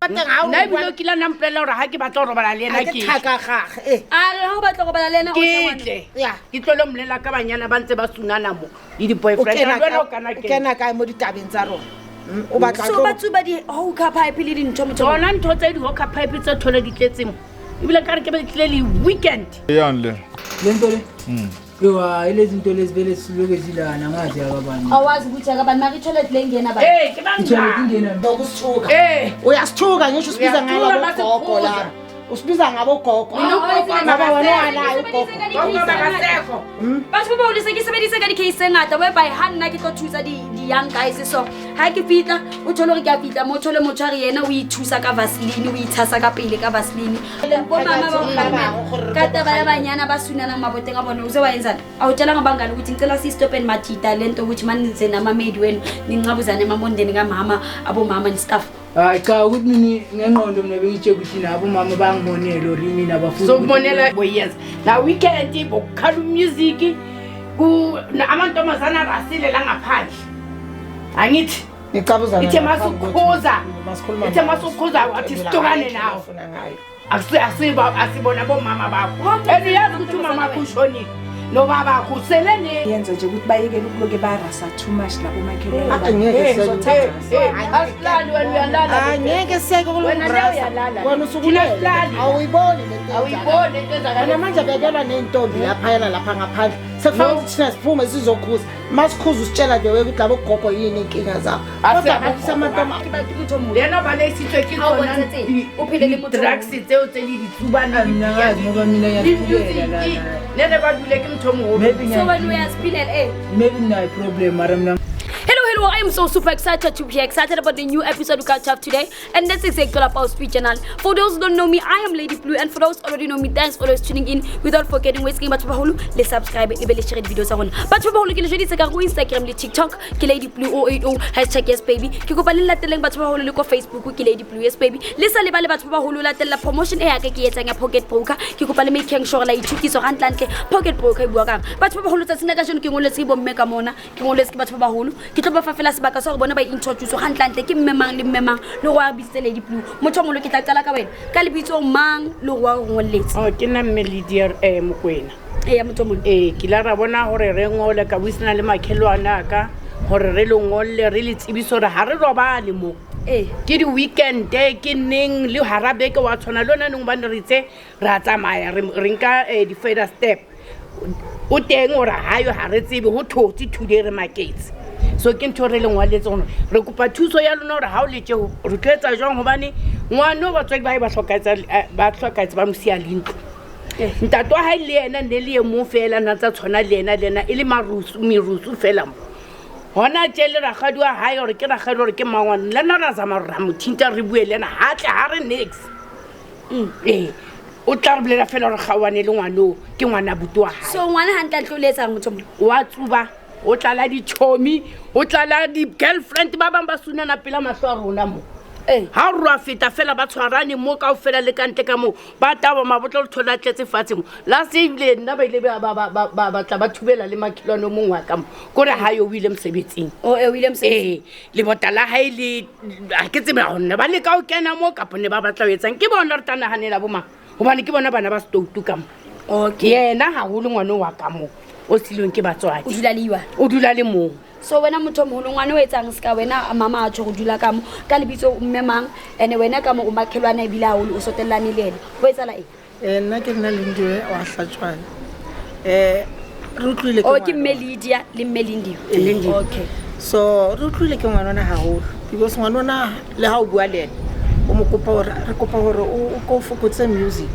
nna ebile kila nna mpolelela gore ga ke batla go robala le ena ke ga o batla go bala le ena ketle ke tlole molela ka banyana ba ntse ba sunana mo le di-boyfriendkena kae mo ditabeng tsa rona so ba tsuba di-hoka pipe le dintho motho tsona ntho tse di-hoka pipe tse thole di tletsemo ebile ka re ke ba tlile le weekend yanle lentole yowa ile zinto lezivele siloke zilana ngazi yakabani awazi ukuthi akabani mari itoilet le ingena ba ke banjani nokusithuka uyasithuka ngisho usibiza ngabo la usibiza ngabo gogo ngoba wena walayo ugogo batho ba o lese ke sebedisa ka di-case ngata whereby ha nna ke tlo thusa di-young guys so ha ke fitla o thole gore ke a fitla mo thole motho a re yena o ithusa ka vaseline o itshasa ka pele ka vaseline bomama ba ka taba ya banyana ba sunanang maboteng a bone o se wa enzana a o tshela ngabangani ukuthi ngicela si-stop and matita le nto ukuthi manize namamedi wenu ninqabuzane emamondeni kamama abomama ni-staff hayi cha ukuthi mina ngengqondo mina bengitshela ukuthi nabo mama bangibonela or yini nabafuni so kubonela boyenza na weekend bokukhala music amantombazana rasile la ngaphandle angithi ithe masukhuza wathi sitokane nawo asibona bomama bakho and uyazi ukuthi umama akho ushonile nobaba akho uselene yenza nje ukuthi bayekele ukuloke barasa too much labo makhelwane asihlali wena uyalala angeke seke wena usukulela awuyiboni lento ezakala manje bekelwa nentombi laphayela lapha ngaphandle sekufanele ukuthi thina siphume sizokhuza masikhuza usitshela nje ukuthi labo gogo yini inkinga zakho kodwa bakusamantoma lena bale isitswe ke tsona uphilele mo drugs tseo tse di tsubana ngazi ngoba mina ngiyaphulela la nene badule ke mtho mo so wena uyaziphilela maybe no problem mara mina Hello, I am so super excited to be here, excited about the new episode we catch up today, and that's exactly about Speed Channel. For those who don't know me, I am Lady Blue, and for those who already know me, thanks for always tuning in. Without forgetting, wasting much bahulu, let's subscribe and let's share the videos on. But for bahulu, let's share the Instagram, le TikTok, ke Lady Blue 080 hashtag yes baby. Ke go bale lateleng batho bahulu le ko Facebook ke Lady Blue yes baby. Le sa le bale batho bahulu latella promotion e ya ke etsa nga Pocket Broker. Ke go bale making sure la ithukiso gantlantle Pocket Broker bua kang. Batho bahulu tsa sina ka jeno ke ngoletse bo mme ka mona, ke ngoletse batho bahulu. Ke tlo ba fa fela sebaka sa go bona ba introduce gantlantle ke mmemang le mmemang le go a bitse Lady Blue motho mo lo ke tla tsala ka wena ka lebitso mang le go a ngoletse ke nna Melody Mokwena ya motho mo ke la ra bona gore re ngole ka buisana le makhelwana ka gore re lo ngolle re le tsibiso re ha re robale mo ke di weekend ke neng le harabe ke wa tshwana lona neng ba re itse ra tsamaya re nka di further step o teng ora hayo ha re tsebe ho thotsi today re markets so ke ntho re le ngwaletse gone re kopa thuso ya lona gore ha o letse re tloetsa jwang gobane ngwana ba tsweng ba tlhokaetse ba mosia lentlo ntato ha ile yena ne le mo fela na tsa tshwana le yena ile merusu fela mo hona tshele ra gadwa ha yo re ke ra gadwa re ke mangwana le na ra zama ra mothinta re bue le na ha tle ha re next o tla re bolela fela re gawane le ngwano ke ngwana butu wa ha so ngwana ha ntla tloletsa motho mo wa tsuba o tla di chomi o tla di girlfriend ba bang ba sunana pela mahlo a rona mo ha o rwa feta fela ba tshwarane mo ka o fela le kantle ka mo ba taba mabotlo le thola tletse fatshe mo la save nna ba ile ba tla ba thubela le makilwana mo ngwa ka mo gore ha yo wile msebetsing William le botala ha ile a ke tsebe hona ba le ka o kena mo ka pone ba batla o etsang ke bona re tana hanela boma hobane ke bona bana ba stoutu ka mo yena ha ho le ngwana wa ka mo o silong ke batswadi o dula le mo so wena motho moholo ngwana o etsang ska wena mama a tsho go dula ka mo ka lebitso mmemang ene wena ka mo o makhelwana ebile a o sotellane le ena o etsala nna ke nna le ndiwe wa hlatswana re utlwile ke Melidia le Melindiwe okay so re utlwile ke ngwana haholo because ngwana le ha o bua le ena o mo kopa gore re kopa gore o go fokotse music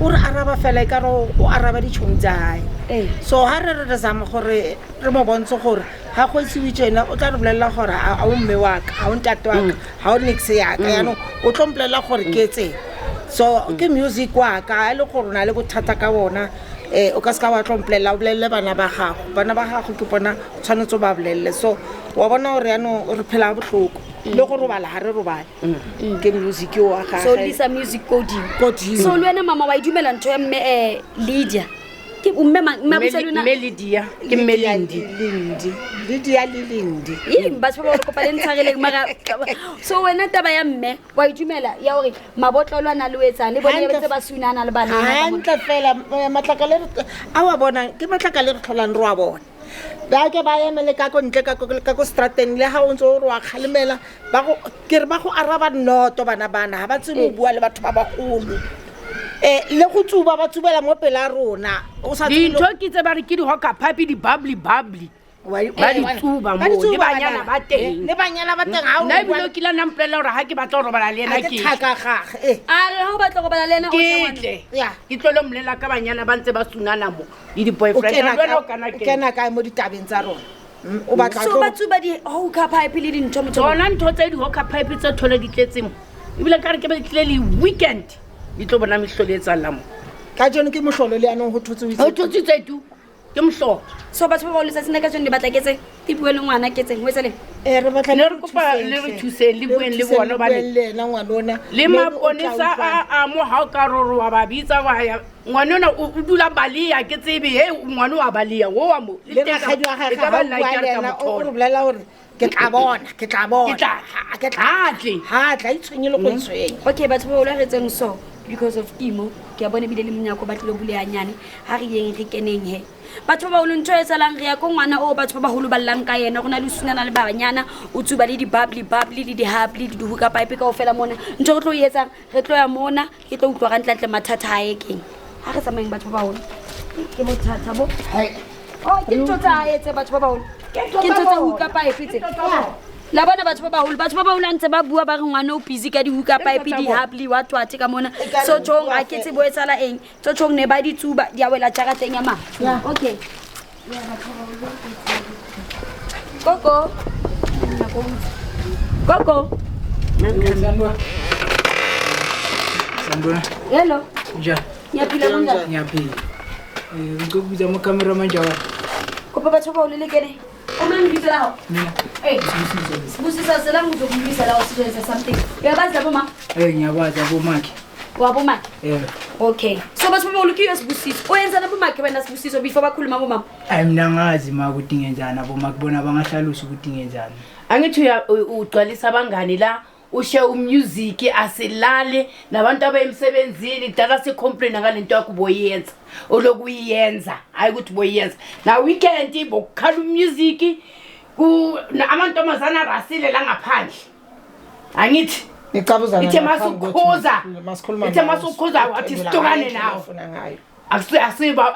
o re araba fela ka ro o araba di tshong tsa hae so ha re zama gore re mo bontshe gore ha go itse tsena o tla re bolela gore a o mme wa ka ha o ntate wa ka ha o nix ya ka ya no o tlomplela gore ke etse so ke music wa ka le gore na le go thata ka bona o ka ska wa tlomplela o bolelle bana ba gago ke bona tshwanetse ba bolelle so wa bona gore ya no re phela bohloko le go robala ha re robala ke music wa ga so lisa music coding so le wena mama wa idumela ntho ya mme Lydia ke umme mabuseluna Melidia ke Melindi Lydia Lilindi batho ba go kopane ntshagele mara so wena taba ya mme wa itumela ya hore mabotlolo ana le wetsa le bone betse ba sunana le bana hantle fela matlakale a wa bona ke matlakale re tlholang re wa bona ba ke ba emele ka go ntle ka go strateng le ha o ntse o re wa khalemela ba go ke re ba go araba noto bana ha ba tsebe bua le batho ba bagolo le go tsuba ba tsubela mo pela rona o sa dintho ke tse ba re ke di hoka pipe di bubbly ba di tsuba mo le banyana ba teng ha o na bile kila nampela hore ha ke batla go robala le ena ke thaka gage a re ha o batla go bala le ena o ya ke tlolo mlela ka banyana ba ntse ba sunana mo le di boyfriend o kena ka mo ditabeng tsa rona o batla so ba tsuba di hoka pipe le dintho mo tsona ntho tse di hoka pipe tse thole di tletseng ebile ka re ke ba tlele weekend di tlo bona mihlolo etsa lamo ka jone ke mohlolo le anong ho thotse tu ke mhlo so batho ba lesa sena ka jone batla ke tse tipuele ngwana ke tseng ho tsele re batla le re kopa le re thuse le bueng le bona ba le na ngwanona le maponesa a mo ha ka roro wa ba bitsa wa ya ngwanona o dula balia ke tsebe he ngwana wa balia wo wa mo le ga khadi wa ga ga lena o re bolela hore ke tla bona ha tla itshwenye le go itshwenya okay batho ba le retseng so because of imo ke a bone bile le mnyako ba tlilo buleanyane ha re yeng re keneng he batho ba o ntho e tsalang re ya ko ngwana o batho ba baholo ba llang ka yena go na le sunana le banyana o tsuba le di bubbly le di hubly di hoka pipe ka ofela mona ntho re tlo yetsang re tlo ya mona ke tlo utlwa ga ntlantle mathata a ekeng ha re tsamayeng batho ba baholo ke mothata bo ke ntho tsa etse batho ba baholo ke ntho tsa hoka pipe tse la bona batho ba baholo ntse ba bua ba re ngwana o busy ka di hoka pipe di hubly wa twate ka mona so tjong a ke tse bo etsala eng so tjong ne ba di tsuba di a wela jarateng ya ma okay Koko Sambona hello ja nyapila monga nyapi go buza mo camera manjawa ko pa batho ba o le kene o mang bitsa la ho mina busisa sela mo go bisa la o se etsa something ya ba tla boma nyabaza bo maki wa boma okay so batho ba o lukiyo sibusisa o yenza na boma ke wena sibusisa before bakhuluma boma mina ngazi ma kudingenzana bo maki bona bangahlalusa ukudingenzana angithi ugcwalisa abangani la ushe umusic asilale nabantu abayemsebenzini kudala sicomplain ngalento yakho boyenza olokuyenza hayi ukuthi boyenza na weekend bokukhala umusic amantombazana rasile la ngaphandle angithi ngicabuzana ithe masukhuza wathi situkane nawo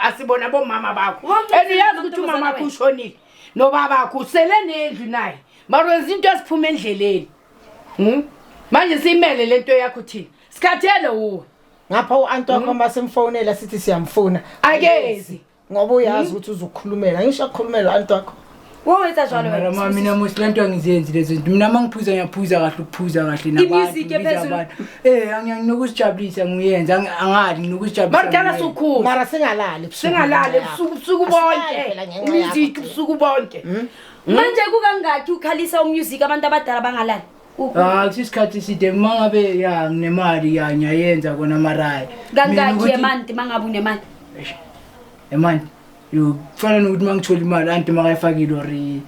asibona bomama bakho yazi ukuthi umama wakho ushonile nobaba wakho usele nendlu naye mara izinto eziphuma endleleni manje simele lento yakho thina sikhathele uwe ngapha uAnto wakho masemfonela sithi siyamfuna akezi ngoba uyazi ukuthi uzokhulumela ngisho ukukhulumela uAnto wakho wetha jalo mara mama mina mosilanto angizenzi lezo mina mangiphuza ngiyaphuza kahle ukuphuza kahle nabantu angiyanokuzijabulisa ngiyenza angali nginokuzijabulisa mara sukhulu mara singalali ubusuku bonke umusic ubusuku bonke manje kukangathi ukhalisa umusic abantu abadala bangalali kusisikhathi side mangabe ya nginemali ya ngiyayenza kona maraya kangathi emanti mangabe unemali emanti yo fana nokuthi mangithola imali anti makayifakile ori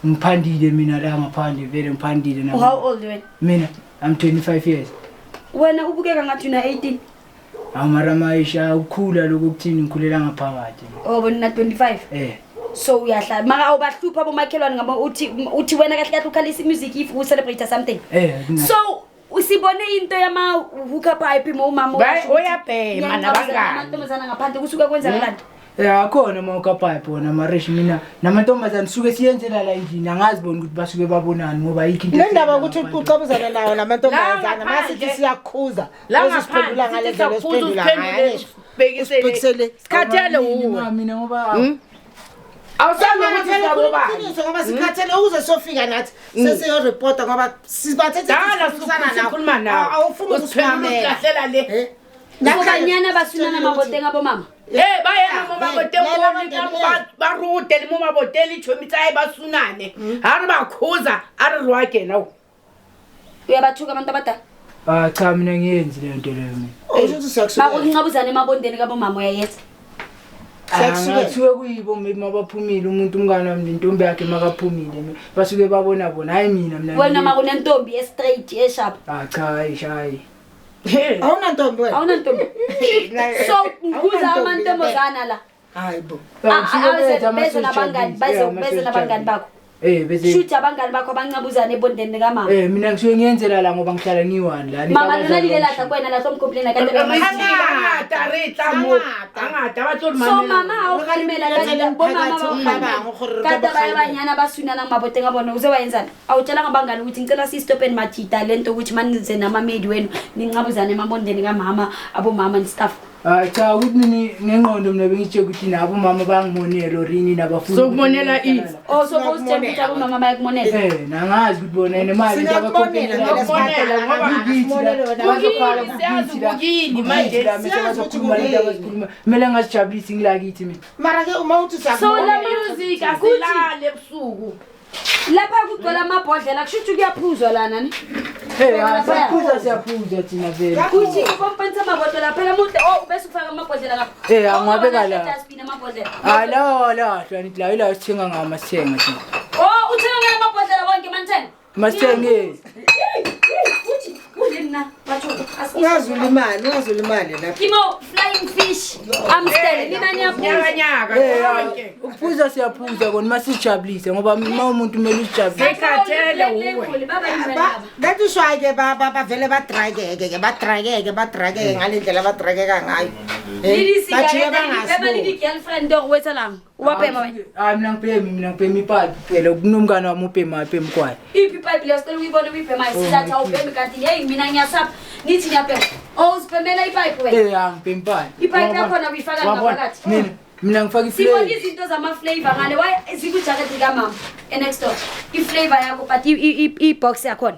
ngiphandile mina la ngaphandle vele ngiphandile na how old wena mina I'm 25 years wena ubukeka ngathi una 18 amara maisha ukukhula lokuthini ngikhulela ngaphakathi bona 25 so uyahlala mara awubahlupha bomakhelwane ngaba uthi wena kahle kahle ukhalisa music if u celebrate something so usibone into yama hook up pipe mo mama oyabhema nabangani amantombazana ngaphandle kusuka kwenzakalani khona mawuka pipe wona marish mina namantombazana suke siyenzela la endini angazi bona ukuthi basuke babonani ngoba yikho into nendaba ukuthi ucabuzana nawo namantombazana masithi siyakhuza uzisiphendula ngalendlela esiphendula ngayo bekisele sikhathele uwe mina ngoba awusamangithela ukuthi ngoba sikhathele ukuze sofika nathi sesiyo reporter ngoba sibathethe sikhuluma nawo awufuni ukusikhulumela kahlela le nakanyana basunana mabotenga bomama bayena mama barude le mama boteli chomitsaye basunane hari bakhuza ari rwake nawo uyabathuka abantu abadala Cha mina ngiyenzi le nto leyo mina. Usho siyakusukela. Bakuncabuzana emabondeni kabomama uyayenza. Ngasuke kuyibo mabaphumile umuntu umngane wami nentombi yakhe makaphumile basuke babona bona hayi mina Wena makunentombi straight esharp. Cha hayi. Awunantombi wena. Awunantombi. So nguza amantombazana la. Hayibo. Bese nabangani bakho. Bese Shoot abangani bakho abancabuzana ebondeni kamama. Mina ngisuke ngiyenzela la ngoba ngihlala ngiwani la. Mama lona lilela kwena la somcomplaina kanti so mama awukhalimela kanti bomama kade bayabanyana basunana ngamabote ngabona uze wayenzana awutshela ngabangani ukuthi ngicela sistopeni majida lento ukuthi manize namamedi wenu nincabuzana emabondeni kamama abomama and stuff. Cha ukuthi nini ngengqondo mina bengitshe ukuthi nabo mama bangimonela orini nabafundi sokumonela izi so bositshela ukuthi abomama bayakumonela nangazi ukuthi bona nemali ukini manje kumele ngasijabulisi ngilakithi mina Mara ke uma uthi so la music asilale ebusuku lapha kugcwala amabhodlela kushuthi kuyaphuzwa lana ni siyaphuza thina vele kuthi ukompensa amabhodlela phela muhle bese ufaka amabhodlela lapho angwabeka la dustbin amabhodlela la hlanithi la ila sithenga ngamasithenga thina uthenga ngala amabhodlela wonke mantene masithengeni uthi kulina batho ungazula imali lapha. Kimo flying fish amstele nina nyaka niyaphuza ukuphuza siyaphuza kona masijabulise ngoba uma umuntu kumele ujabulise sekhathele uwe That is why ke bavele badrageke ngalendlela badrageka ngayo. Bajike bangasibo girlfriend owethelanga ubapema wena mina ngipema ipipe phela kunomngane wami upema kwayo iphi pipe liyasicela ukuyibona uyipema isizathu awupemi kanti hey mina ngiyasapha nithi ngiyapema usipemela ipipe wena ngipema ipipe yakhona uyifaka ngaphakathi mina ngifaka sibona iflavor izinto zama-flavor ngale why zikujaketi kamama next door iflavor yakho but i-box yakhona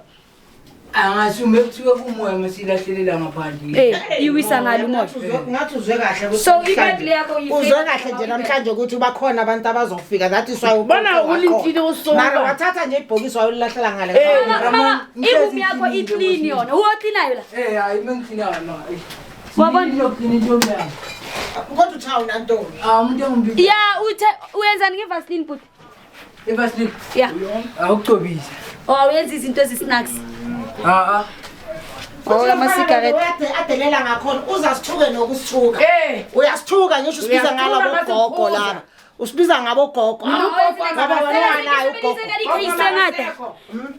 angasume kuthiwe kumoya masilahlelela ngaphandle iwisa ngalo umoya ngathi uzwe kahle so ipipe yakho uzwe kahle nje namhlanje ukuthi bakhona abantu abazofika that is why bona ulintile usoka mara wathatha nje ibhokisi wayolahlela ngale iroom yakho iclean yona uwoklinayo la hayi mengithinayo ma wabona lokini ntombi yami kodwa uthi unantombi umuntu engimbi ya uyenzani ngevaseline but evaseline ya awucobisa uyenza izinto ezisnacks amasigarette adelela ngakhona uzasithuke nokusithuka uyasithuka ngisho usibiza ngala bogogo lana usibiza ngabo gogo ngoba wena nayo gogo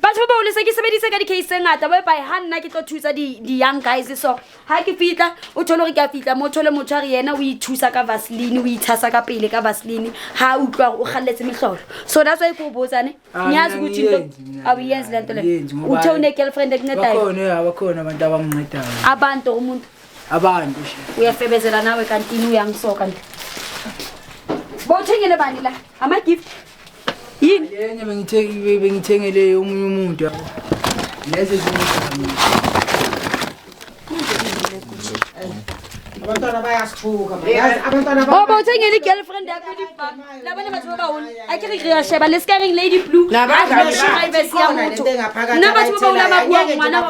batho ba bolesa ke sebedisa ka di-case ngata we by hand nna ke tlo thusa di-young guys so ha ke fitla o thole gore ke a fitla mo thole motho a re yena o ithusa ka vaseline o itshasa ka pele ka vaseline ha o utlwa o galletse metlholo so that's why ko botsane ngiyazi ukuthi into awuyenzi lento le uthe une-girlfriend ekuncedayo abakhona abantu abangincedayo abantu umuntu abantu uyafebezela nawe kantini uyangisoka nje bowuthengele bani la ama-gift yini yenye bengithengele omunye umuntu lezi abantwana bayasithuka abantwana bowuthengele i-girlfriend yakho labanye batho ba baholo akere re sheba le scaring lady blue privacy ya motho nna batho ba baholo ba bua ngwana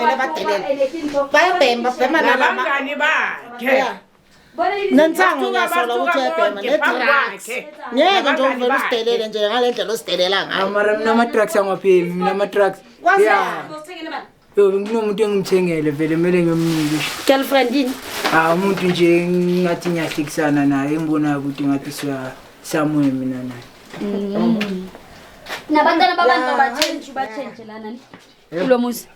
bayabhema nabangani bakhe nensango ngiyasola ukuthi uyabhema ne-drugs ngeke nje uvele usidelele nje ngale ndlela usidelela ngayo mara mina ama-drugs angwaphemi mina ama-drugs nginomuntu engimthengele vele kumele ngiyomnike girlfriend yini umuntu nje ngathi ngiyahlekisana naye engibonayo ukuthi ngathi samuye mina naye nabantwana babantu batshentshelana kulo muzi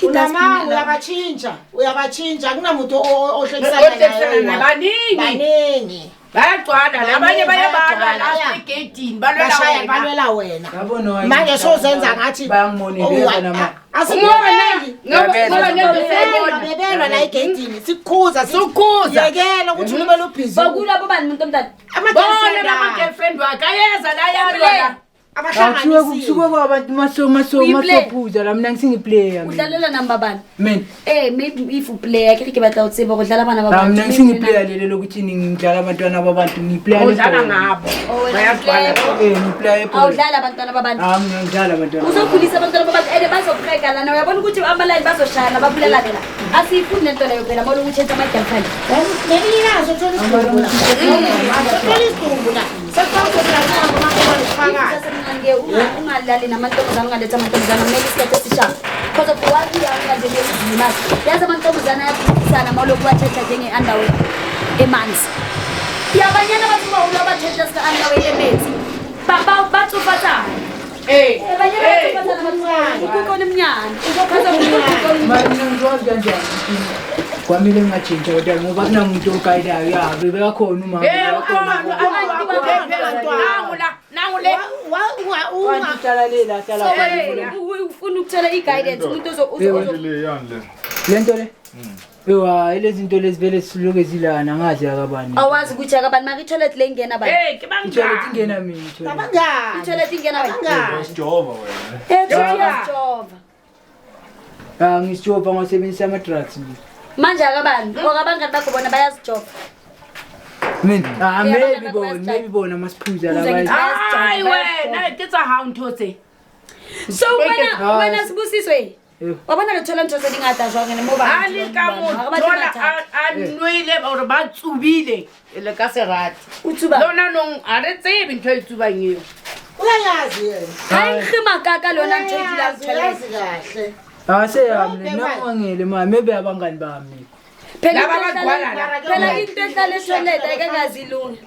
unama uyabatshintsha akunamuntu ohlekisana naye baningi bayagcwala labanye bayabala la egedini balwela wena manje sozenza ngathi asibebelwa la egedini sikhuza yekela ukuthi ube lubhizi bakulabo bani umuntu omdala bona nama-girlfriend wakhe ayeza la yalwa Akuthiwe kusuke kwabantu masophuza la mina ngisingiplayer mina. Udlalela number bani? Mina. Maybe if uplayer ke batla o tseba go dlala bana ba La bantsi. mina ngisingiplayer lelo lokuthi ngidlala abantwana babantu ngiplayer udlala ngabo bayagcwala ngiplayer awudlala abantwana babantu. mina ngidlala abantwana. Uzokhulisa abantwana babantu ede bazobreka lana uyabona ukuthi amalini bazoshaya babulela lela. Asifuni lento leyo phela molo ukuthi ama girlfriend. Nelinazo thola isidumbu la. Ungalali namantombazana ungaletha amantombazana kumele isikhathi esishaya because of what we are nganje ngezimazi yazi amantombazana ayaphikisana mawuloku bathetha njenge-underwear emanzi yabanyana bathi bawulo bathetha sika-underwear emanzi batsufathana ukukona emnyana Mina ngizwazi kanjani. Kwamele ngingatshintsha kodwa ngoba kunamuntu ogayidayo yabe bekakhona uma ufuna ukuthola i-guidance umuntu lento le ewa ilezinto lezi vele siloke zilana angazi akabani awazi ukuthi akabani makitoilet le ingena bani itoilet ingena mina itoilet ingena bani Jehova wena. ngisijova ngasebenzisa ama-drugs mina manje akabani okabangani bakho bona bayazijova mina maybe bona masiphuza la hayi wena ke tsa hao ntho tse so wena sibusiswe wabona le thola ntho tse dingata jwang ne mo ba ali ka mothola a nwele or ba tsubile le ka serati utsuba lona nong a re tsebe ntho e tsubang eo Uyayazi yena. hayi khimaka lona ntho e dila Uyayazi kahle. aseyami nangangele ma maybe abangani bami phela Laba bagcwala phela into ehlale etholeta ekangazilungi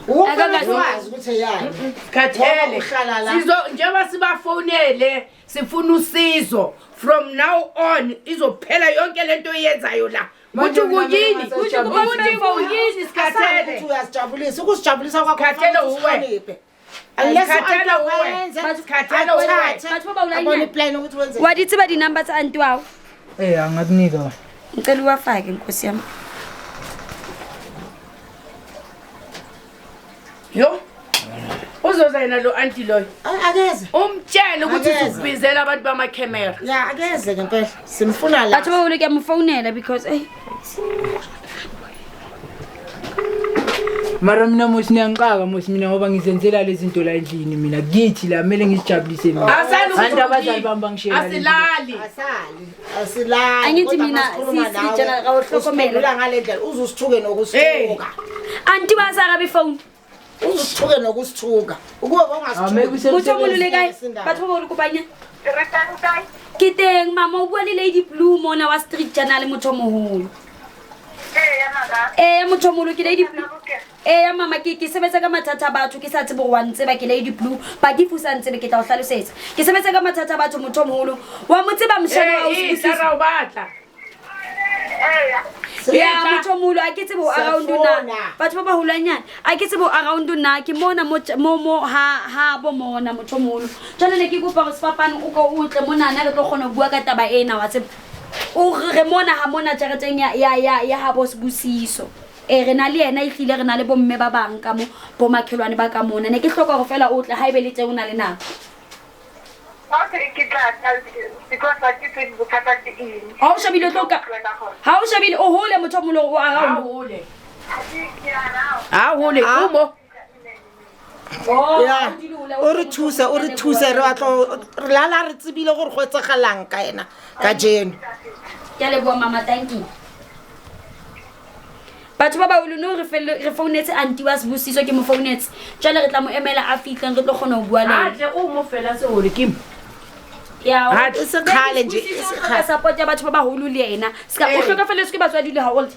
Akakazi ukuthi yani. khathele sizo njengoba sibafonele sifuna usizo from now on izophela yonke lento oyenzayo la uthi kuyini uthi sikhathele Uyasijabulisa ukusijabulisa kwakho. Khathele uwe. Khathele uwe. Khathele uwe. batho ba Abone ulanya plan ukuthi wenze. wa ditsiba di-number tsa anti wawo angakunika wona ngicela uwafake nkosi yami yo uzoza yena lo anti loyo Akeze. umtshele ukuthi Akeze. uzubizela abantu bamakhemera Ya akeze ngempela. Simfuna la. batho ba ule kuyamfonela because mara mina mosi niyangiqaka mosi mina ngoba ngizenzela lezi zinto la endlini mina kithi la kumele ngizijabulise mina abantu abazali bami bangishela asilali Asilali. Angithi mina sijana kawuhlokomela la ngalendlela uzusithuke nokusithuka. anti wasaka befone Uzusithuke nokusithuka. Ukuba ungasithuki. motho o molole kae batho ba bole kopanya ke teng mama o bua le Lady Blue mona wa Street Journal motho o moholo motho o moholo ke Lady Blue mama ke sebetsa ka mathata a batho ke sa tsebe wa ntseba ke Lady Blue ba ke fusa ntsebe ke tla o hlalosetsa ke sebetsa ka mathata a batho motho o moholo wa mo tseba moshana wa o tara o batla motho o moholo a ke tsebe o around na batho ba ba holanyana a ke tsebe o around na ke mona mo ha bo mona motho o moholo jana ne ke kopa go sefapane o ko o tle mona na re tlo kgona go bua ka taba ena wa tsebe o re mona ha mona tjareteng ya ha bo Sibusiso re na le yena ihlile re na le bomme ba bang ka mo bo makhelwane ba ka mona ne ke hloka go fela o tle ha ibe le tse o na le nako ha o shabile tloka ha o shabile o hole motho mo lo o around ha hole umo Ya. O re thuse re batlo re lala re tsebile gore go etsagalang ka ena ka jeno. ke a leboha mama thank you batho ba ba ulone re founetse anti wa Sibusiso ke mo founetse jale re tla mo emela a fitla re tlo kgona go bua le atle o mo fela se hole ke ya It's a challenge. ka support ya batho ba ba holo le yena ska o hloka fela se ke batswadi le ha old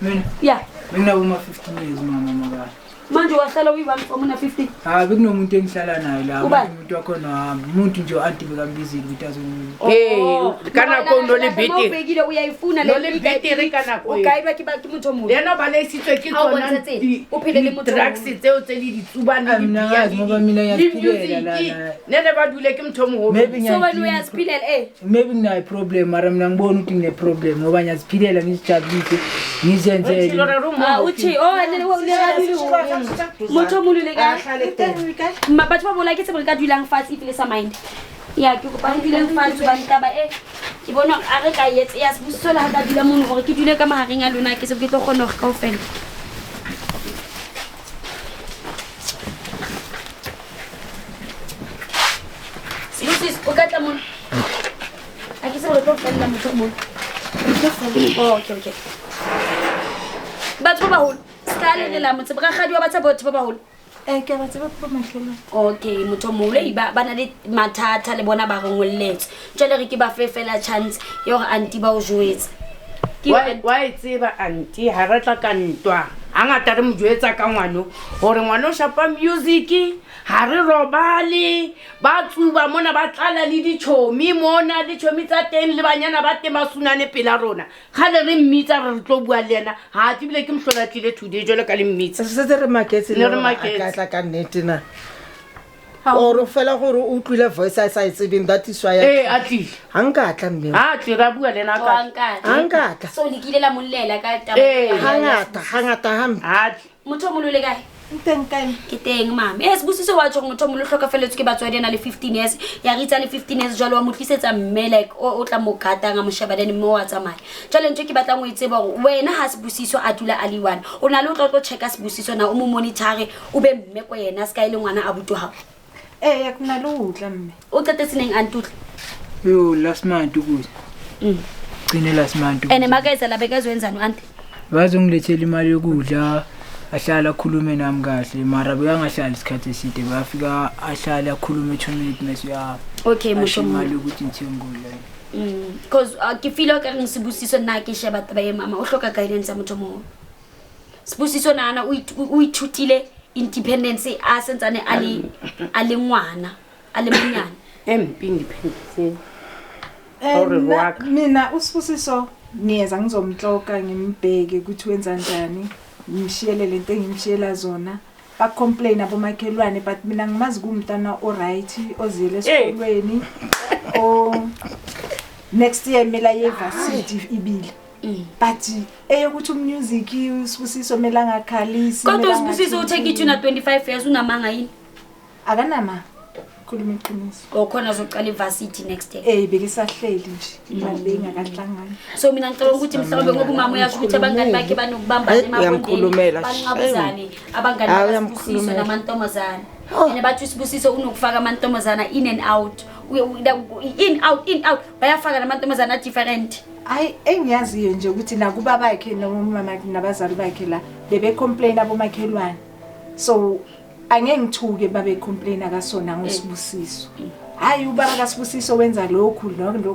mina ya nginabo 15 years mama magana manje wahlala uyiba mfomuna 50 bekunomuntu engihlala naye la Ubani? umuntu wakhona umuntu nje anti bekambizile ukuthi azomuntu kana ko ndo le bete ubekile uyayifuna Lo le betere ka nako o eo. kaidwa ke motho mo lena ba le sitswe ke Ha o tsona bontsha tsela, o phele le motho o drugs mong. tseo tse le ditsubane Mina ngazi ngoba mina ngiyaziphilela la. nene ba dule ke motho moholo maybe so wena uyaziphilela maybe nginayo problem mara mina ngibona ukuthi ngine problem ngoba ngiyaziphilela ngizijabulise ngizenzele uthi motho o molole ka batho ba bola ke se re ka dulang fatshe ifile sa mind ya ke kopa re duleng fatshe ba ntaba ke bona a re ka etse ya sebusiso la ka dula mono gore ke dule ka mahareng a lona ke se ke tlo kgona go kaofela sebusiso o ka tla mono a ke se re tlo fella motho o mono okay batho ba baholo ska le la motse ba gadi wa batho ba baholo ke ba tseba po makelwane okay motho o moholo ba na le mathata le bona ba re ngolletse jwale re ke ba fefela chance yo gore anti ba o joetsa wa e tseba anti ha re tla ka ntwa hangata re mo joetsa ka ngwano gore ngwano o shapa music ha re robale ba tsuba mona ba tlala le ditšhomi mona ditšhomi tsa teng le banyana ba teng ba sunane pela rona gale re mmitsa re tlo bua le yena ha ke bile ke mhlola tlile today jole ka le mmitsa se re maketse le ka tla ka nnete na o fela gore o utlwile voice a sa itsebeng that is why a tlile hanga tla mme tle ra bua le nna hanga tla so le kile la mollela ka taba hangata hambe motho o molole kae teng kae ke teng mama sebusiso wa tshong motho o molo hlokafelletswe ke batswadi na le 15 years ya ritsa le 15 years jalo wa motlisetsa mme like o tla mo gatanga mo sheba then mo wa tsamaya jalo ntse ke batlang o itseba gore wena ha sebusiso a dula a le one o na le o tlo checka sebusiso na o mo monitore o be mme ko yena ska ile ngwana a butu ha ya kuna lo utla mme o qetetseneng antutla yo last month ukuthi qine last month ene makayisa la bekazwenzani anti bazongilethela imali yokudla ahlala akhulume nami kahle mara beyangahlali isikhathi eside bafika ahlala akhulume 2 minutes mase ya okay motho imali ukuthi ngithengule because ke feel ka re sebusiso nna ke sheba taba ye mama o hloka guidance ya motho mo sebusiso nana o ithutile independence a sentsane a le ngwana a le monyana independence mina usibusiso niyeza ngizomhloka ngimbheke ukuthi wenza njani ngimshiyele lento engimshiyela zona ba complain abomakhelwane but mina ngimazi kumntana o right ozile esikolweni o next year mela yevarsity ibile but ukuthi umusic usibusiso mela ngakhalisi kodwa usibusiso uthe kithi na 25 years unamanga yini akanama khuluma iqiniso okhona azoqala ivarsity next year bekisahleli nje imali bengakahlangani so mina ngicela ukuthi mhlawumbe ngoba umama uyazi ukuthi abangani bakhe banokubambana emabondeni banqabuzane abangani basibusiso namantombazana ene bathi usibusiso unokufaka amantombazana in and out in out bayafaka namantombazana different engiyaziyo nje ukuthi nakuba bakhe nomama nabazali bakhe la bebe complain abomakhelwane so angeke ngithuke babe complain akasona ngosibusiso hayi ubaba kaSibusiso wenza lokhu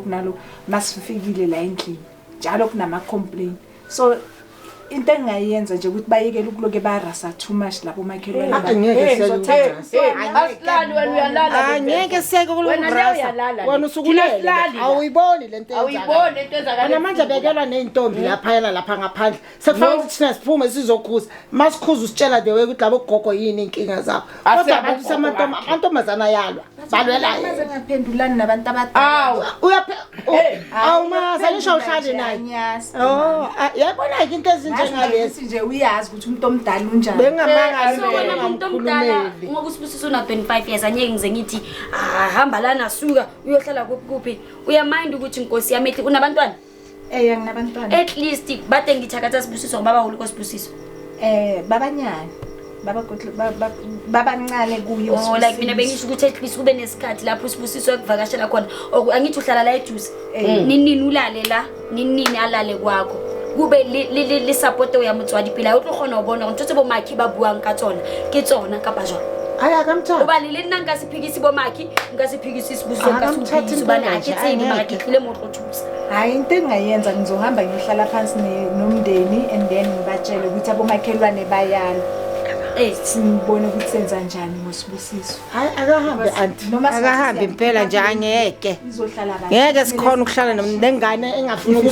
nalokhu masifikile la endlini njalo kunama complain so into engayenza nje ukuthi bayekele ukuloke barasa too much labo makhelwane asilali wena uyalala angeke seke kulurasa wena usukulela awuyiboni lento eyenzayo wena manje bekelwa nentombi lapha ngaphandle sekufanele ukuthi thina siphume sizokhuza masikhuza usitshela the way ukuthi labo gogo yini inkinga zabo kodwa abantu samantombazana yalwa balwela yena ngaphendulani nabantu abadala awumaza ngisho uhlale naye yabona into ezinjengalezi nje uyazi ukuthi umuntu omdala unjani bengamanga so wena umuntu omdala ngoba usibusiso una 25 years anyeke ngize ngithi hamba lana suka uyohlala kuphi uyamind ukuthi inkosi yami ethi unabantwana nginabantwana at least bade ngithakatha sibusiso ngoba bahulu kosibusiso babanyana babancane kuyo like mina bengisho ukuthi at least kube nesikhathi lapho sibusiso ekuvakashela khona angithi uhlala la eduze nini ulale la nini alale kwakho kube le support ya motswadi pila o tlo gona o bona ntse bo makhi ba buang ka tsona ke tsona ka bajwa aya kamthanda oba le nna nka siphikisi bo makhi nka siphikisi sibuso ka siphikisi bana aketseni mara ke tlile mo tlo thusa hayi into engayenza ngizohamba ngihlala phansi nomndeni and then ngibatshele ukuthi abomakhelwane bayala sibone ukuthi senza njani ngosibusiso hayi akahambe anti akahambe impela nje angeke izohlala ngeke sikhona ukuhlala nomndengane engafuni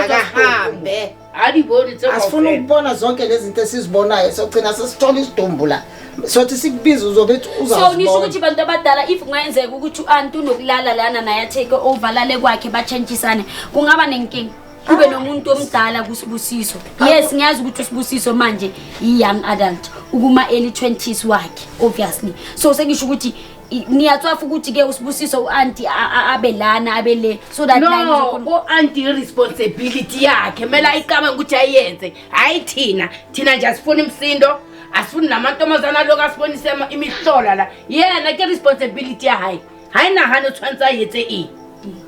akahambe aliboni tse asifuna ukubona zonke lezi zinto esizibonayo sogcina sesithola isidumbu la sothi sikubiza uzobethi uzazibona so nisho ukuthi bantu abadala if kungayenzeka ukuthi uantu nokulala lana naye take over lale kwakhe ba changeisane kungaba nenkinga kube nomuntu omdala kuSibusiso. Yes, ngiyazi ukuthi uSibusiso manje i-young adult ukuma early 20s wakhe obviously. So sengisho ukuthi niyatswafa ukuthi ke uSibusiso uanti abelana abele so that no anti responsibility yakhe mela ikama ukuthi ayenze hayi thina nje asifuna imsindo asifuni namantombazana lokho asibonise imihlola la yena ke responsibility yahayi hayi na hano tshwantsa yetse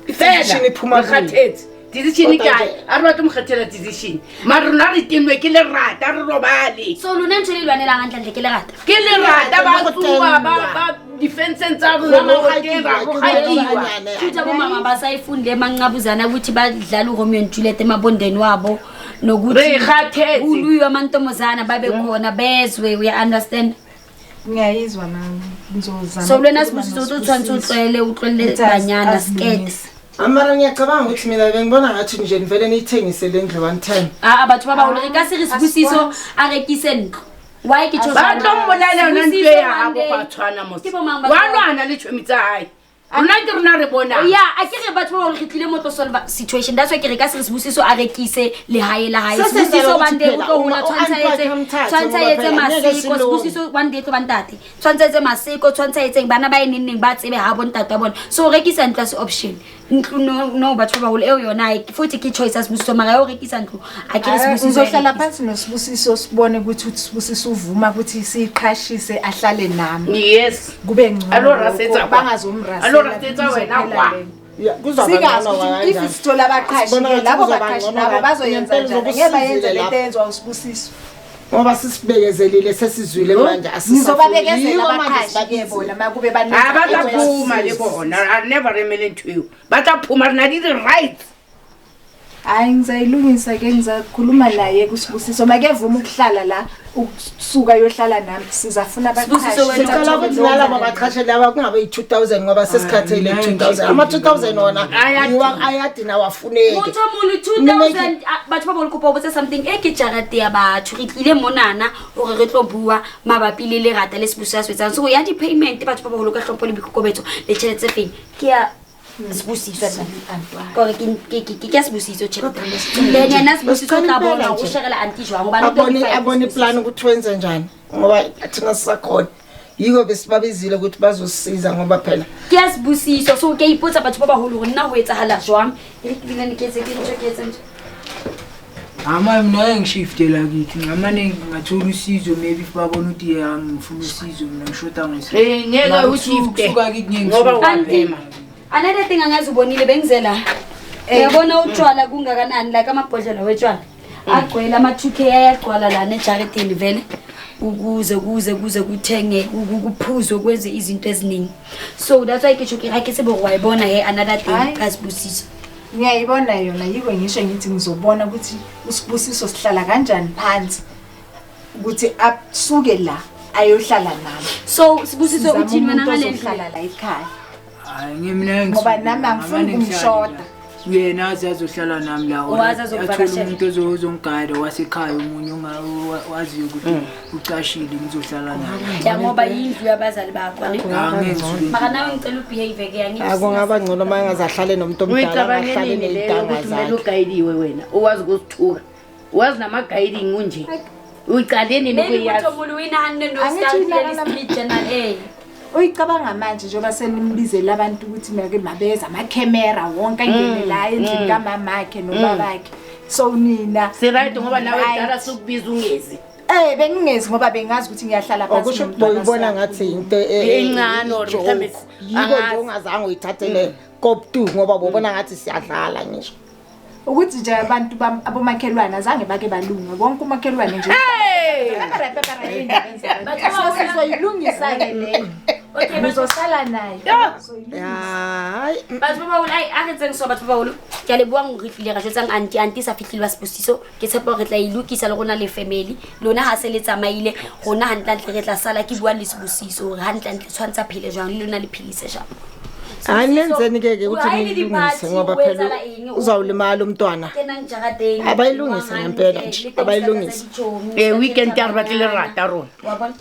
decision iphuma khathethi decision kae aroto mkhathela decision maruna ri tinwe ke le rata re robale so lona ntshwelelwane la ngandla ke le rata ke le rata ba tsuwa ba defense tsa rona mahotela go khaiwa futhi abomama basayifunde emanqabuzana ukuthi badlala uRomeo and Juliet emabondeni wabo nokuthi khathethi uluyi amantombazana babe khona bezwe we understand ngiyayizwa mama ngizozama so lena Sibusiso uthwantsha utlwele utlwele banyana skate amara ngiyacabanga ukuthi mina bengibona ngathi nje nivele niyithengise le ndlu one time batho ba ba ka se Sibusiso a rekise ntlo why ke tsho ba tlo mmolela nna ntwe ya habo kwa tshwana mo wa lwana le tshwemitsa hai rona ke rona re bona yeah a ke re batho ba re tlile mo to solve situation that's why ke re ka se Sibusiso a rekise le hae la hae Sibusiso bande o tlo hula tshwantsa etse masiko Sibusiso bande tlo bantate tshwantsa etse masiko tshwantsa etseng bana ba eneng ba tsebe ha bo ntate bona so rekisa ntla se option no batho ba hole eo yona futhi ke choice ya Sibusiso mara yo rekisa ntlo a ke re Sibusiso uzohlala phansi noSibusiso sibone ukuthi uSibusiso uvuma ukuthi siqhashise ahlale nami yes kube ngcono alora setsa bangazomrasa alora setsa wena kwa kuzaba if isithola abaqhashi labo baqhashi nabo bazoyenza njani ngeke bayenze lento yenzwa uSibusiso ngoba sisibekezelile sesizwile manje asizobabekezela abaqhashi yebona makube baningi abaphuma le bona I never remember to you bataphuma rina di right hayi ngizayilungisa ke ngizakhuluma naye kuSibusiso makevuma ukuhlala la ukusuka yohlala nami sizafuna abaqhashi sicela ukuthi laba baqhashi laba kungabe i2000 ngoba sesikhathele 2000 ama 2000 wona ayadina wafuneke motho mulu 2000 batho ba bolikopa botse something ke jarate ya batho re tlile monana hore re tlo bua mabapi le lerata le Sibusiso swetsang so ya di payment batho ba boloka hlompho le bikokobetso le tshetse feng ke ya Sibusiso gore ke Sibusiso tshela le yena Sibusiso ka bona o shegela anti jwang ba abone plan ukuthi wenze njani ngoba athina sisakhona yiko besibabizile ukuthi bazosisiza ngoba phela ke Sibusiso so ke ipotsa batho ba baholo gore nna ho etsahala jwang ke bilane ke etse ke ntshoketse nje ama mina ngishiftela kithi ngamane ngathola usizo maybe babona ukuthi ngifuna usizo mina ngishota ngisi ngeke ushifte kusuka kithi ngoba waphema another thing angazubonile bengizela yabona utshwala kungakanani like amabhodlela wetshwala agcwele ama 2k ayagcwala lana ejaretini vele ukuze kuthenge kuphuzwe kwenze izinto eziningi so that's why ke ake sebe wayibona another thing kaSibusiso ngiyayibona yona yiko ngisho ngithi ngizobona ukuthi uSibusiso sihlala kanjani phansi ukuthi asuke la ayohlala nami so Sibusiso uthini wena ngalendlela la ekhaya hayi ngimina ngoba nami angifuni ukumshoda yena azohlala nami la athola umuntu ozongigada wasekhaya umunye ongawaziyo ukuthi ucashile ngizohlala naye ya ngoba yindlu yabazali bakho mara nawe ngicela ubehave ke yangithi akungaba ngcono mayengazahlale nomuntu omdala ahlale nezintanga zakhe ugayidiwe wena uwazi ukusithuka uwazi nama guiding unje uqaleni nokuyazi umuntu wina hanne no start le journal uyicabanga manje njengoba senimbizela abantu ukuthi make mabeza ama camera wonke angene la endlini kamama wakhe nobabakhe so nina right ngoba nawe dala sokubiza ungezi bengingezi ngoba bengazi ukuthi ngiyahlala phansi okusho boyibona ngathi into encane or mhlambe yiko nje ungazange uyithathele koptu ngoba bobona ngathi siyadlala ngisho ukuthi nje abantu abomakhelwane azange bake balunga bonke umakhelwane nje sizoyilungisa ke leyo okay bazosala naye hayi batho ba bolo aketse so batho ba bolo ke le bua ngorifile ga jetsang anti sa fitlhile ba Sibusiso ke tshepa re tla ilukisa le rona le family lona ha se le tsamaile rona hantlantle re tla sala ke bua le Sibusiso re hantlantle tshwantsa phele jang le lona le philise jang anenzeni ke ukuthi nilungise ngoba phela uzawulimala umntwana abayilungise ngempela nje abayilungise weekend ya re batle le rata rona wabona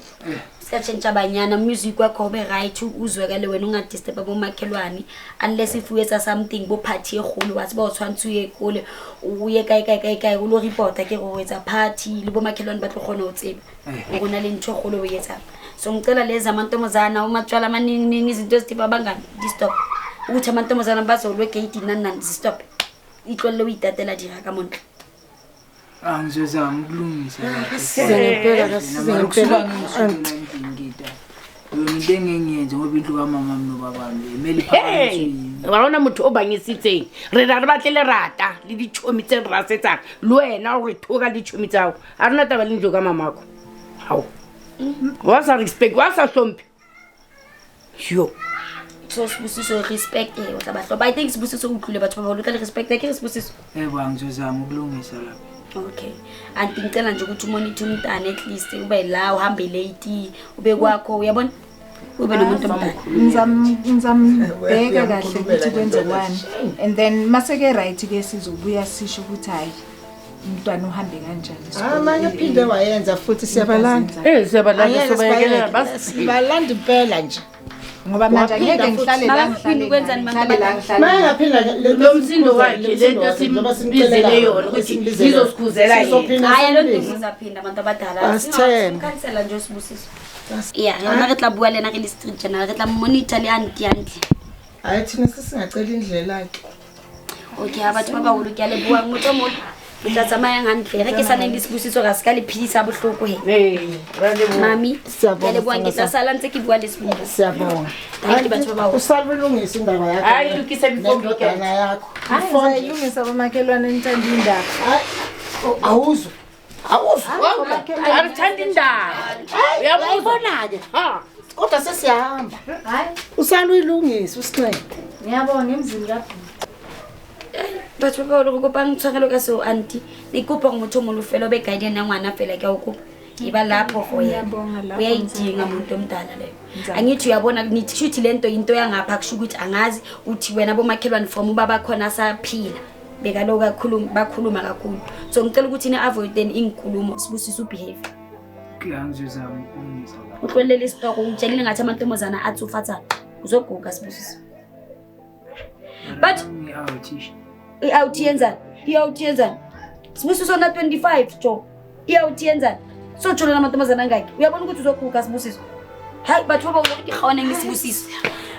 ska change abanyana music wakho be right uzwekale wena ungadisturb abomakhelwane unless if uyetsa something bo party egolo wa tseba o tshwantse uye kole uye kai o lo reporta ke go etsa party le bomakhelwane ba tlo gona o tsebe o gona le ntho golo o yetsa so ngicela leza amantombazana umatshwala amaningi izinto ezithiba bangani stop ukuthi amantombazana bazolwe gate nanani stop itlole o itatela dira ka montle angizozama ukulungisa yona into engengiyenze ngoba indlu kamama nobabami emeli phakathi wabona motho o bangisitseng re ra re batle le rata le dichomi tse re rasetsang le wena o re thoka dichomi tsago a rena taba le ndlo ka mamako hao wa sa respect wa sa hlomphe yo so sibusiso respect o tla batlo I think sibusiso o utlule batho ba boloka le respect ke sibusiso angizozama ukulungisa lapha okay anti ngicela nje ukuthi umonitor umntana at least ube la uhambe late ube kwakho uyabona ube nomuntu omntana ngizambheka kahle ukuthi kwenzekwani and then maseke right ke sizobuya sisho ukuthi hayi umntwana uhambe kanjani amanye aphinde wayenza futhi siyabalanda siyabalanda sobayekelela basi sibalanda impela nje ngoba manje angeke ngihlale la ngihlale kwenzani mayengaphinda lo msindo wakhe lento simbizele yona ukuthi ngizosikuzela yena hayi lo nto uzaphinda abantu abadala cancela nje sibusiso yeah yona re tla bua lena re le street journal re tla monitor le auntie hayi thina sisingacela indlela ke okay abathu baba holo ke ale bua ngotso mo tla tsamaya ngantle re ke sa neng disibusiso ga se ka le phidisa bohloko he mami ke le bua ke tla sala ntse ke bua le sibusiso siyabonga hayi ke batho baba usalulungisa indaba yakho hayi lukisa bifombi indaba yakho hayi ilungisa bomakhelwane nithanda indaba awuzwa arithanda indaba uyabona ke kodwa sesiyahamba hayi usaluyilungisa usincede ngiyabonga emzini kaphi batho ba lo go pang tshwarelo ka so auntie ne kopa motho mo lo fela be guardian ya ngwana fela ke a go iba lapho go ya uyayidinga umuntu omdala leyo angithi uyabona nithi shuthi lento into yangapha kusho ukuthi angazi uthi wena bomakhelwane from baba khona saphila beka lo bakhuluma kakhulu so ngicela ukuthi ni avoid then inkulumo sibusisa ubehavior ngiyangizozama ukulungisa lapha uhlolele isitoko ngitshelile ngathi amantombazana atsufathana uzoguga sibusisa but i-out yenza sibusiso na 25 jo i-out yenza so jolo namantombazana ngakhe uyabona ukuthi uzoguga sibusiso hayi batho baba ulo ke gaone ngisibusiso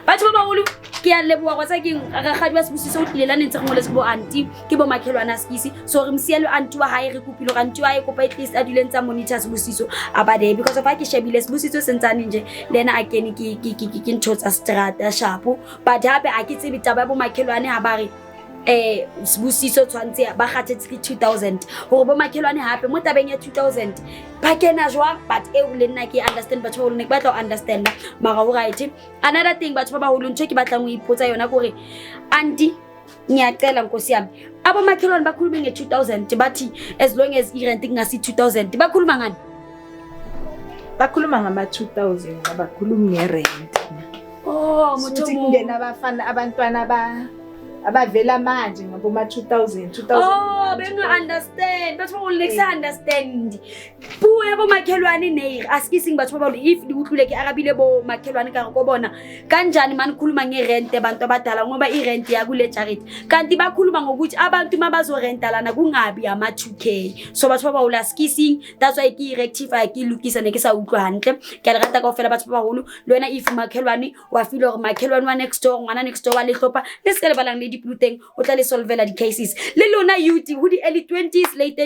batho baba ulo ke ya leboa kwa tsa ke agagadi ba sibusiso o tlilelane ntse ngole se bo auntie ke bo makhelwana skisi so re msielo auntie wa hae re kupilo ga auntie wa hae kopa at least a dule ntsa monitor sibusiso abade because of ke shebile sibusiso sentsane nje lena again ke ntotsa strata shapo but hape a ke tsebe taba bo makhelwane ha ba re sibusiso tshwantse ba gathetse 2000 gore bo makhelwane hape mo tabeng ya 2000 ba kena jwa but e o le nna ke understand batho ba le ba tla understand mara o right another thing batho ba ba holo ntse ke batlang o ipotsa yona gore auntie ngiyacela nkosi yami abo makhelwane bakhuluma nge 2000 bathi as long as irent ngasi 2000 bakhuluma ngani bakhuluma ngama 2000 abakhulumi ngerent motho ngena abafana abantwana abavela manje ngaboma 2000 benga understand batho ba ulexa understand buya bo makhelwane ne askisi batho ba if uhlule ke arabile bo makhelwane ka go bona kanjani mani khuluma ngerent abantu abadala ngoba irent ya kule charity kanti bakhuluma ngokuthi abantu mabazo rentalana kungabi ama 2k so batho ba ulaskisi that's why ke rectify ke lukisa ne ke sa utlwa hantle ke le rata ka ofela batho ba holo le wena if makhelwane wa feel gore makhelwane wa next door ngwana next door wa le hlopa le se le balang di pluteng o tla le solvela di cases le lona youth ho di early 20s late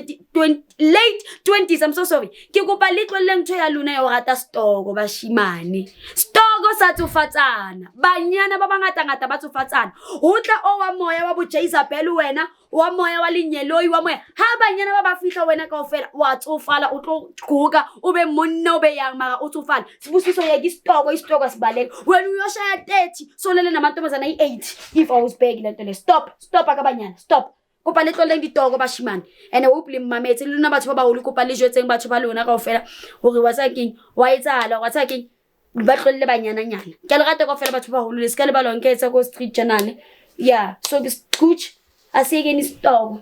20s I'm so sorry ke kopa le tloleng ntho ya lona ya o rata stoko ba shimane stoko sa tsofatsana banyana ba bangata ngata ba tsofatsana ho tla o wa moya wa bo Jezabel wena wa moya wa lenyeloi wa moya ha banyana ba ba fihla wena kaofela wa tsofala o tlo goga o be monna o be yang mara o tsofala sibusiso ya di stoko sibaleka when you share 30 so lele namantombazana i8 if I was beg lento le stop ka banyana stop kopa le tloleng ditoko ba shimane ene o ple mmametse le lona batho ba ba holo kopa le jwetseng batho ba lona kaofela hore wa tsa keng wa etsala wa tsa keng ba tlolle banyana nyana ke le rata kaofela batho ba holo le ska le ba lonke etsa ko street journal yeah so the scooch asike ni stoko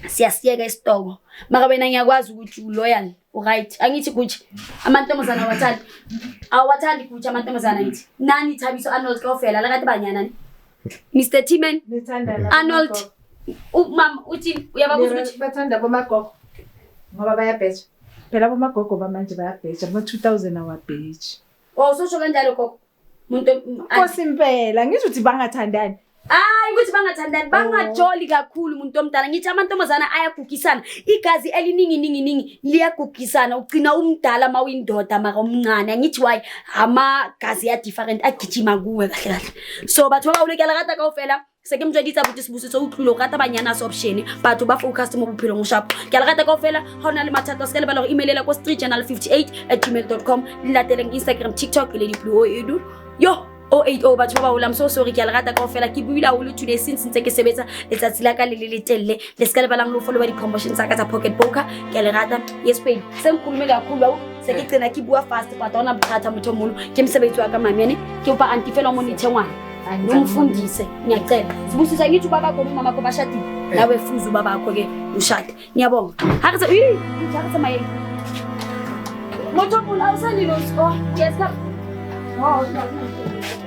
siyasiyeka isitoko maka wena ngiyakwazi ukuthi uloyal right angithi kuthi amantombazana awathandi kuthi amantombazana ngithi nani Thabiso Arnold Kofela la kade banyana ni Mr Timan Arnold umama uthi uyababuza ukuthi bathanda bomagogo ngoba bayabheja phela bomagogo bamanje bayabheja ngo 2000 awabheja sosho kanjalo gogo umuntu kosimpela ngithi uthi bangathandani ukuthi bangathandani bangajoli kakhulu umuntu omdala ngithi amantombazana ayagugisana igazi eliningi liyagugisana ugcina umdala mawindoda maka omncane ngithi why amagazi ya different agijima kuwe kahle so batho bawulekela kata kaofela seke mjaditsa buti sibusiso utlulo kata banyana so option batho ba focus mo bophelo mo sharp ke la kata kaofela hona le mathatho se le bala go emailela ko streetjournal58@gmail.com lateleng Instagram TikTok Lady Blue Edu yo 080 batho ba I'm so sorry ke a rata kaofela ke buila holo today since ntse ke sebetsa letsatsi la ka le letelle le ska le balang lo follow ba di promotions tsa ka tsa Pocket Poker ke le rata yes babe se nkulume kakhulu se ke tsena ke bua fast but ona bothatha motho molo ke msebetsi wa ka mamiane ke upa anti fela mo nithengwana ngumfundise ngiyacela sibusisa ngithi baba ko mama ko bashadi nawe fuzu baba ko ke ushade ngiyabonga hakatsa hakatsa maye motho molo awusani lo yes ka oh